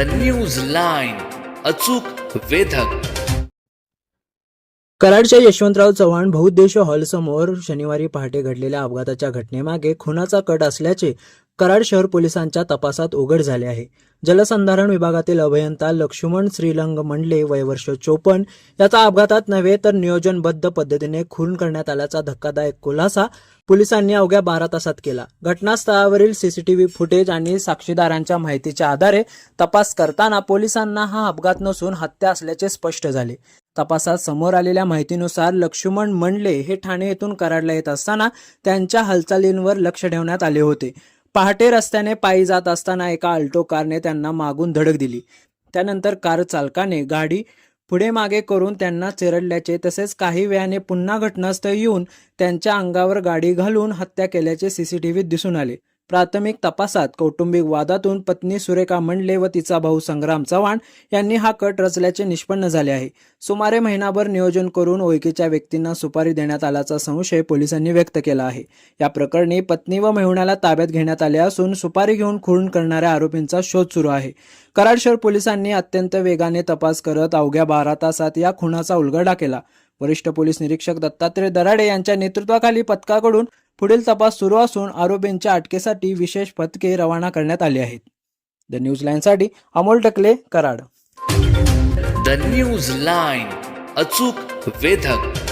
News line, अचूक वेधक. कराडच्या यशवंतराव चव्हाण बहुउद्देशीय हॉलसमोर शनिवारी पहाटे घडलेल्या अपघाताच्या घटनेमागे खुनाचा कट असल्याचे कराड शहर पोलिसांच्या तपासात उघड झाले आहे. जलसंधारण विभागातील अभियंता लक्ष्मण श्रीलंग मंडले वय वर्ष 54 याचा अपघातात नव्हे तर नियोजनबद्ध पद्धतीने खून करण्यात आल्याचा धक्कादायक खुलासा पोलिसांनी अवघ्या 12 तासात केला. घटनास्थळावरील सीसीटीव्ही फुटेज आणि साक्षीदारांच्या माहितीच्या आधारे तपास करताना पोलिसांना हा अपघात नसून हत्या असल्याचे स्पष्ट झाले. तपासात समोर आलेल्या माहितीनुसार लक्ष्मण मंडले हे ठाणे येथून कराडला येत असताना त्यांच्या हालचालींवर लक्ष ठेवण्यात आले होते. पहाटे रस्त्याने पायी जात असताना एका अल्टो कारने त्यांना मागून धडक दिली. त्यानंतर कार चालकाने गाडी पुढे मागे करून त्यांना चिरडल्याचे तसेच काही वेळाने पुन्हा घटनास्थळी येऊन त्यांच्या अंगावर गाडी घालून हत्या केल्याचे सीसीटीव्हीत दिसून आले. प्राथमिक तपासात कौटुंबिक वादातून पत्नी सुरेखा मंडले व तिचा भाऊ संग्राम चव्हाण यांनी हा कट रचल्याचे निष्पन्न झाले आहे. सुमारे महिनाभर नियोजन करून ओळखीच्या व्यक्तींना सुपारी देण्यात आल्याचा संशय पोलिसांनी व्यक्त केला आहे. या प्रकरणी पत्नी व मेहुण्याला ताब्यात घेण्यात आले असून सुपारी घेऊन खून करणाऱ्या आरोपींचा शोध सुरू आहे. कराड शहर पोलिसांनी अत्यंत वेगाने तपास करत अवघ्या 12 तासात या खुनाचा उलगडा केला. वरिष्ठ पोलीस निरीक्षक दत्तात्रय दराडे यांच्या नेतृत्वाखाली पथकाकडून पुढील तपास सुरू असून आरोपींच्या अटकेसाठी विशेष पथके रवाना करण्यात आली आहेत. द न्यूज लाईनसाठी अमोल टकले, कराड. न्यूज लाईन, अचूक वेधक.